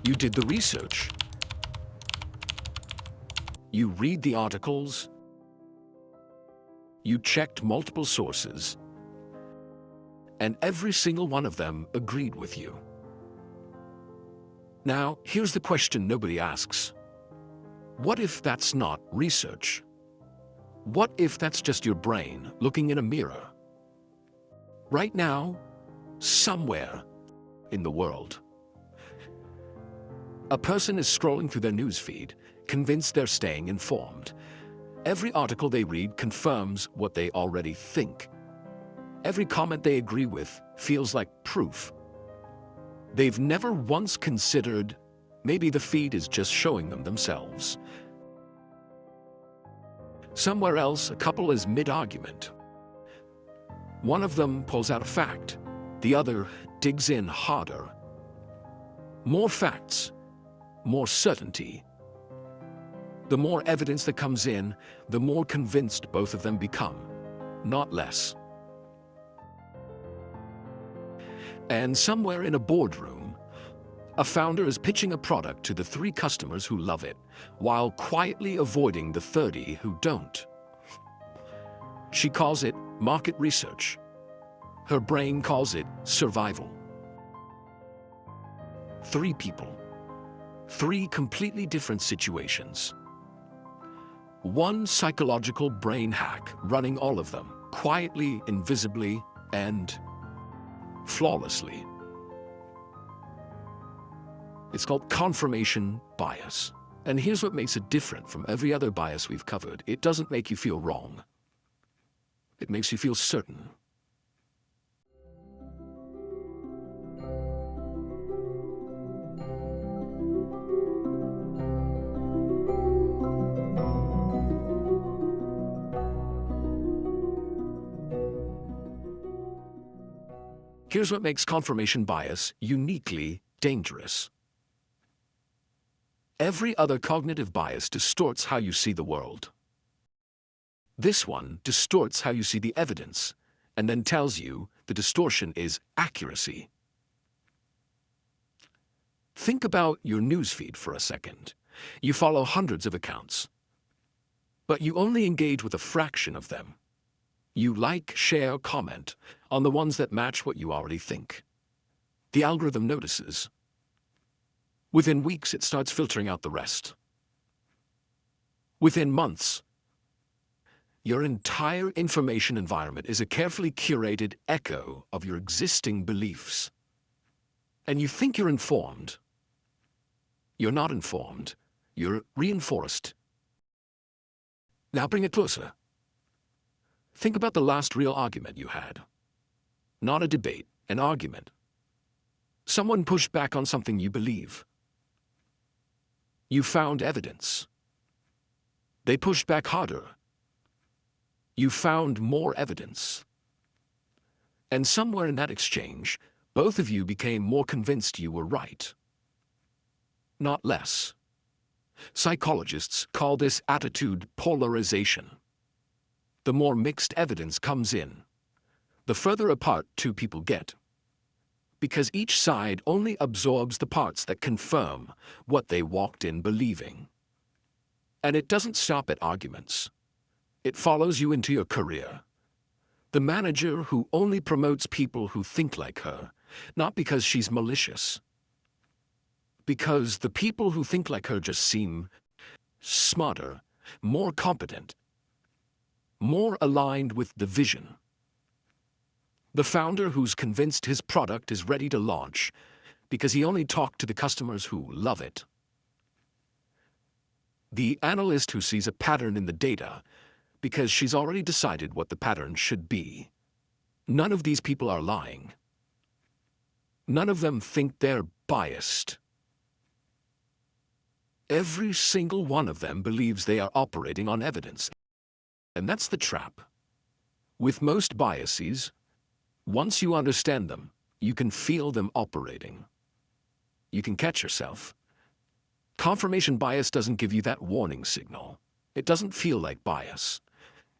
You did the research. You read the articles. You checked multiple sources. And every single one of them agreed with you. Now, here's the question nobody asks. What if that's not research? What if that's just your brain looking in a mirror? Right now, somewhere in the world, a person is scrolling through their newsfeed, convinced they're staying informed. Every article they read confirms what they already think. Every comment they agree with feels like proof. They've never once considered maybe the feed is just showing them themselves. Somewhere else, a couple is mid-argument. One of them pulls out a fact. The other digs in harder. More facts, more certainty. The more evidence that comes in, the more convinced both of them become, not less. And somewhere in a boardroom, a founder is pitching a product to the 3 customers who love it, while quietly avoiding the 30 who don't. She calls it market research. Her brain calls it survival. 3 people, 3 completely different situations. One psychological brain hack running all of them, quietly, invisibly, and flawlessly. It's called confirmation bias. And here's what makes it different from every other bias we've covered. It doesn't make you feel wrong. It makes you feel certain. Here's what makes confirmation bias uniquely dangerous. Every other cognitive bias distorts how you see the world. This one distorts how you see the evidence, and then tells you the distortion is accuracy. Think about your newsfeed for a second. You follow hundreds of accounts, but you only engage with a fraction of them. You like, share, comment on the ones that match what you already think. The algorithm notices. Within weeks, it starts filtering out the rest. Within months, your entire information environment is a carefully curated echo of your existing beliefs. And you think you're informed. You're not informed. You're reinforced. Now bring it closer. Think about the last real argument you had. Not a debate, an argument. Someone pushed back on something you believe. You found evidence. They pushed back harder. You found more evidence. And somewhere in that exchange, both of you became more convinced you were right. Not less. Psychologists call this attitude polarization. The more mixed evidence comes in, the further apart 2 people get. Because each side only absorbs the parts that confirm what they walked in believing. And it doesn't stop at arguments. It follows you into your career. The manager who only promotes people who think like her, not because she's malicious. Because the people who think like her just seem smarter, more competent, more aligned with the vision. The founder who's convinced his product is ready to launch because he only talked to the customers who love it. The analyst who sees a pattern in the data because she's already decided what the pattern should be. None of these people are lying. None of them think they're biased. Every single one of them believes they are operating on evidence. And that's the trap. With most biases, once you understand them, you can feel them operating. You can catch yourself. Confirmation bias doesn't give you that warning signal. It doesn't feel like bias.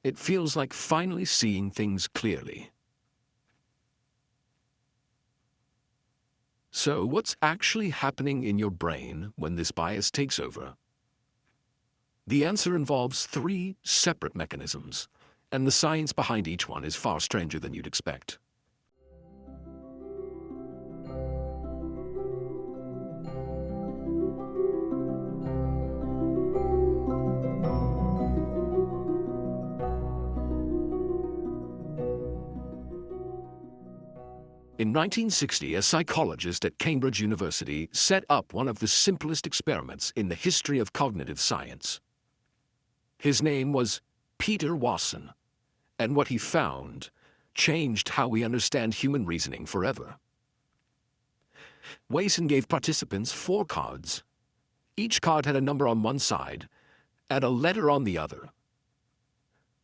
It feels like finally seeing things clearly. So what's actually happening in your brain when this bias takes over? The answer involves three separate mechanisms, and the science behind each one is far stranger than you'd expect. In 1960, a psychologist at Cambridge University set up one of the simplest experiments in the history of cognitive science. His name was Peter Wason, and what he found changed how we understand human reasoning forever. Wason gave participants 4 cards. Each card had a number on one side and a letter on the other.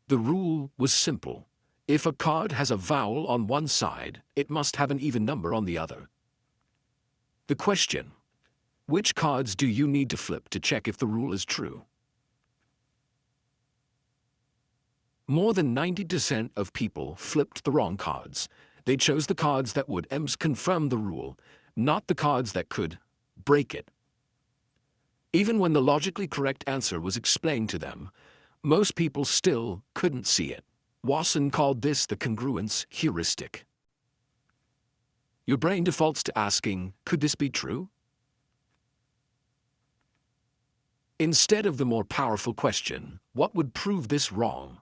The rule was simple. If a card has a vowel on one side, it must have an even number on the other. The question: which cards do you need to flip to check if the rule is true? More than 90% of people flipped the wrong cards. They chose the cards that would confirm the rule, not the cards that could break it. Even when the logically correct answer was explained to them, most people still couldn't see it. Wason called this the congruence heuristic. Your brain defaults to asking, could this be true? Instead of the more powerful question, what would prove this wrong?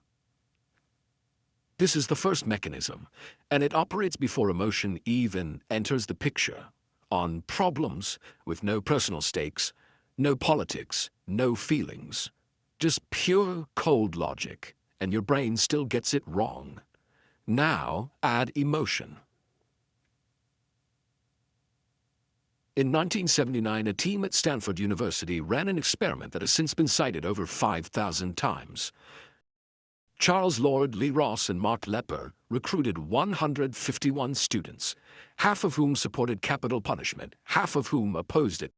This is the first mechanism, and it operates before emotion even enters the picture, on problems with no personal stakes, no politics, no feelings, just pure cold logic. And your brain still gets it wrong. Now add emotion. In 1979, a team at Stanford University ran an experiment that has since been cited over 5,000 times. Charles Lord, Lee Ross, and Mark Lepper recruited 151 students, half of whom supported capital punishment, half of whom opposed it.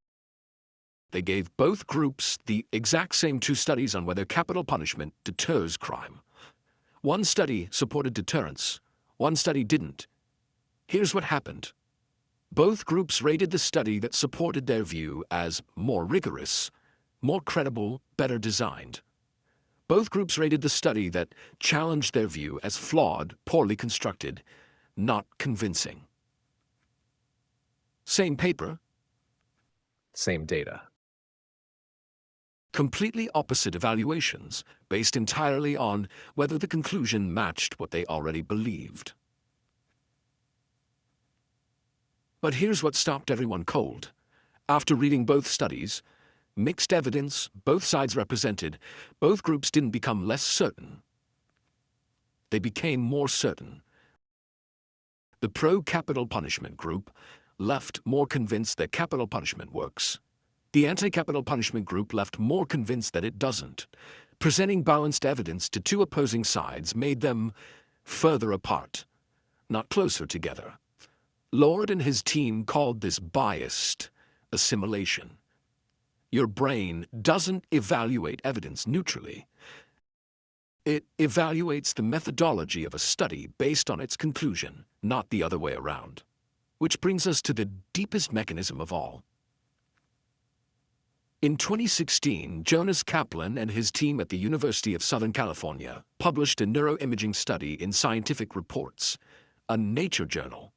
They gave both groups the exact same 2 studies on whether capital punishment deters crime. One study supported deterrence, one study didn't. Here's what happened. Both groups rated the study that supported their view as more rigorous, more credible, better designed. Both groups rated the study that challenged their view as flawed, poorly constructed, not convincing. Same paper, same data. Completely opposite evaluations, based entirely on whether the conclusion matched what they already believed. But here's what stopped everyone cold. After reading both studies, mixed evidence, both sides represented, both groups didn't become less certain. They became more certain. The pro-capital punishment group left more convinced that capital punishment works. The anti-capital punishment group left more convinced that it doesn't. Presenting balanced evidence to 2 opposing sides made them further apart, not closer together. Lord and his team called this biased assimilation. Your brain doesn't evaluate evidence neutrally. It evaluates the methodology of a study based on its conclusion, not the other way around. Which brings us to the deepest mechanism of all. In 2016, Jonas Kaplan and his team at the University of Southern California published a neuroimaging study in Scientific Reports, a Nature journal.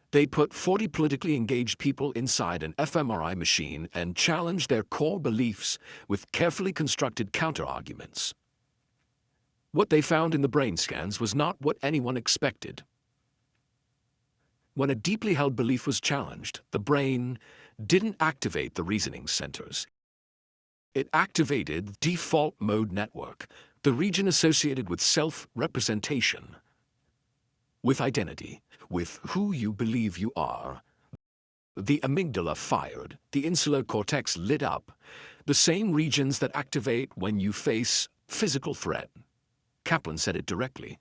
They put 40 politically engaged people inside an fMRI machine and challenged their core beliefs with carefully constructed counterarguments. What they found in the brain scans was not what anyone expected. When a deeply held belief was challenged, the brain didn't activate the reasoning centers. It activated default mode network, the region associated with self-representation, with identity, with who you believe you are. The amygdala fired, the insular cortex lit up, the same regions that activate when you face physical threat. Kaplan said it directly.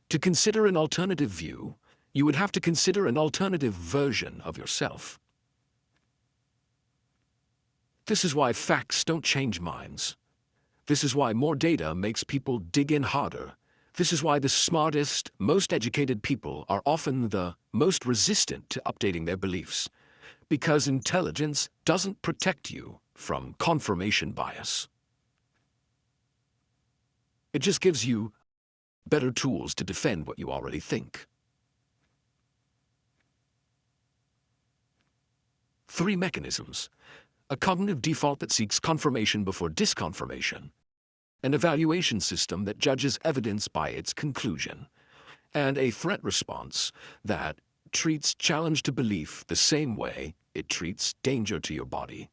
To consider an alternative view, you would have to consider an alternative version of yourself. This is why facts don't change minds. This is why more data makes people dig in harder, This is why the smartest, most educated people are often the most resistant to updating their beliefs, because intelligence doesn't protect you from confirmation bias. It just gives you better tools to defend what you already think. 3 mechanisms: a cognitive default that seeks confirmation before disconfirmation, an evaluation system that judges evidence by its conclusion, and a threat response that treats challenge to belief the same way it treats danger to your body.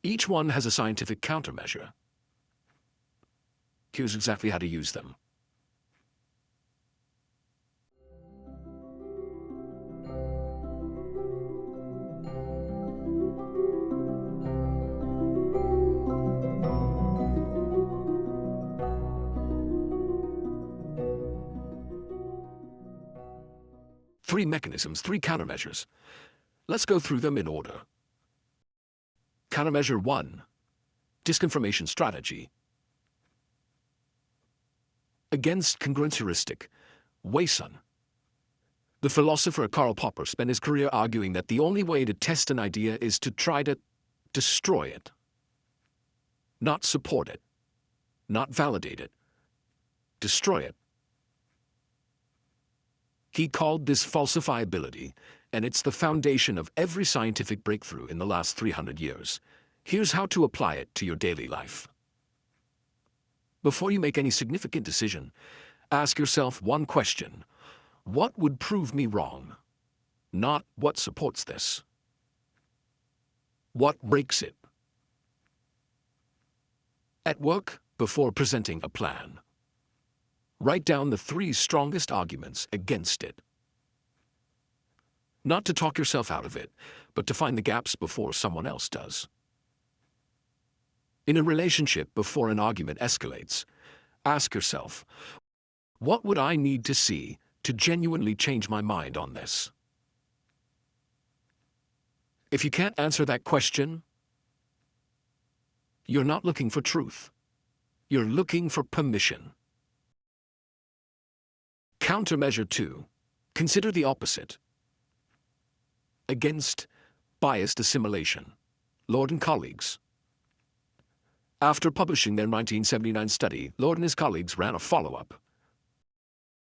Each one has a scientific countermeasure. Here's exactly how to use them. Three mechanisms, 3 countermeasures. Let's go through them in order. Countermeasure 1, disconfirmation strategy. Against congruence heuristic, Wason. The philosopher Karl spent his career arguing that the only way to test an idea is to try to destroy it. Not support it, not validate it, destroy it. He called this falsifiability, and it's the foundation of every scientific breakthrough in the last 300 years. Here's how to apply it to your daily life. Before you make any significant decision, ask yourself one question: what would prove me wrong? Not what supports this. What breaks it? At work, before presenting a plan, write down the 3 strongest arguments against it. Not to talk yourself out of it, but to find the gaps before someone else does. In a relationship, before an argument escalates, ask yourself, what would I need to see to genuinely change my mind on this? If you can't answer that question, you're not looking for truth. You're looking for permission. Countermeasure 2, consider the opposite. Against biased assimilation, Lord and colleagues. After publishing their 1979 study, Lord and his colleagues ran a follow-up.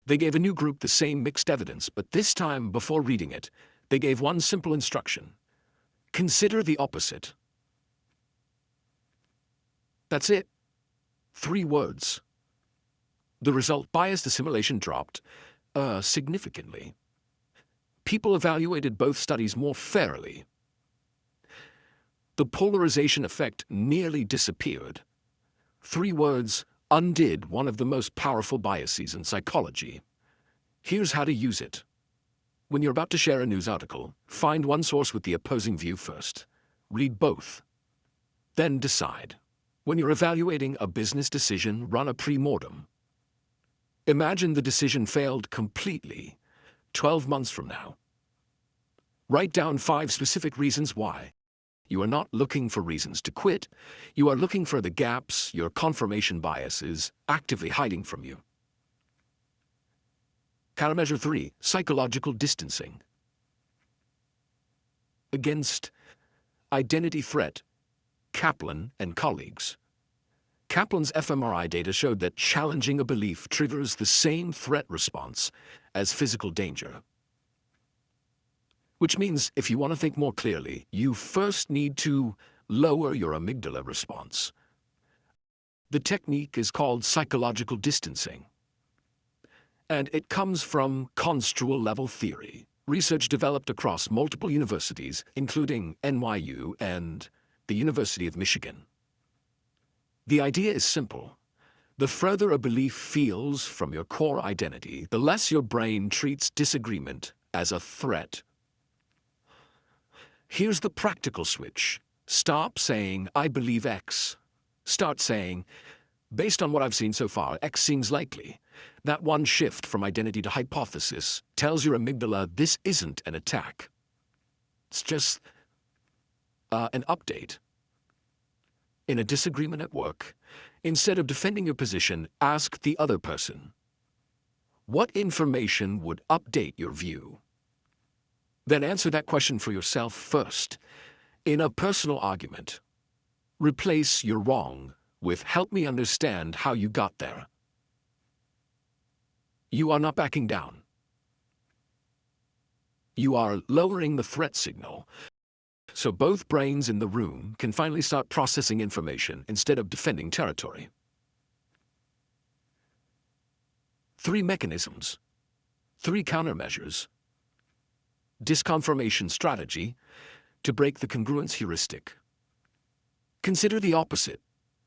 They gave a new group the same mixed evidence, but this time, before reading it, they gave one simple instruction: consider the opposite. That's it. 3 words. The result: biased assimilation dropped significantly. People evaluated both studies more fairly. The polarization effect nearly disappeared. 3 words undid one of the most powerful biases in psychology. Here's how to use it. When you're about to share a news article, find one source with the opposing view first. Read both. Then decide. When you're evaluating a business decision, run a pre-mortem. Imagine the decision failed completely 12 months from now. Write down 5 specific reasons why. You are not looking for reasons to quit. You are looking for the gaps your confirmation bias is actively hiding from you. Countermeasure 3, psychological distancing. Against identity threat, Kaplan and colleagues. Kaplan's fMRI data showed that challenging a belief triggers the same threat response as physical danger. Which means, if you want to think more clearly, you first need to lower your amygdala response. The technique is called psychological distancing, and it comes from Construal level theory, research developed across multiple universities, including NYU and the University of Michigan. The idea is simple. The further a belief feels from your core identity, the less your brain treats disagreement as a threat. Here's the practical switch. Stop saying, I believe X. Start saying, based on what I've seen so far, X seems likely. That one shift from identity to hypothesis tells your amygdala this isn't an attack. It's just an update. In a disagreement at work, Instead of defending your position, ask the other person, what information would update your view? Then answer that question for yourself first. In a personal argument, replace "you're wrong" with "help me understand how you got there." You are not backing down. You are lowering the threat signal, so both brains in the room can finally start processing information instead of defending territory. 3 mechanisms, 3 countermeasures. Disconfirmation strategy to break the congruence heuristic. Consider the opposite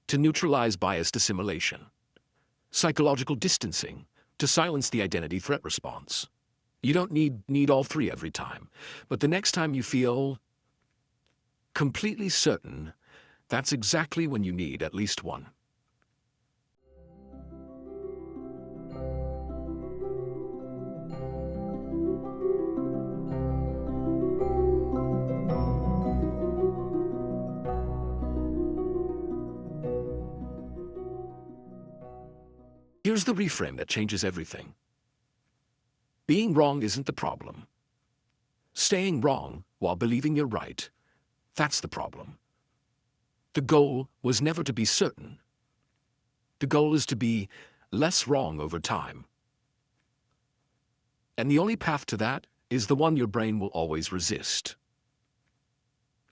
to neutralize biased assimilation. Psychological distancing to silence the identity threat response. You don't need all 3 every time, but the next time you feel completely certain, that's exactly when you need at least one. Here's the reframe that changes everything. Being wrong isn't the problem. Staying wrong while believing you're right, that's the problem. The goal was never to be certain. The goal is to be less wrong over time. And the only path to that is the one your brain will always resist.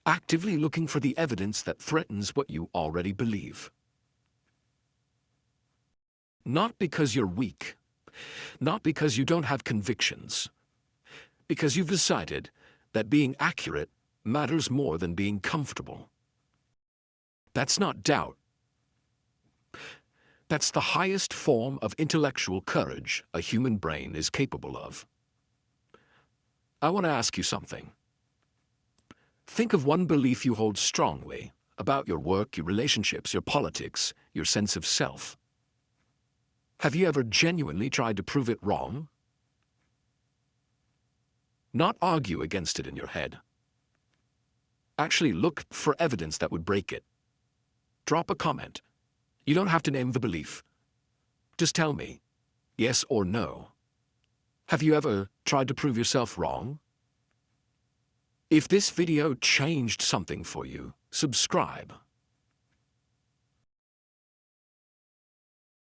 Actively looking for the evidence that threatens what you already believe. Not because you're weak, not because you don't have convictions, because you've decided that being accurate matters more than being comfortable. That's not doubt. That's the highest form of intellectual courage a human brain is capable of. I want to ask you something. Think of one belief you hold strongly about your work, your relationships, your politics, your sense of self. Have you ever genuinely tried to prove it wrong? Not argue against it in your head. Actually look for evidence that would break it. Drop a comment. You don't have to name the belief. Just tell me, yes or no. Have you ever tried to prove yourself wrong? If this video changed something for you, subscribe.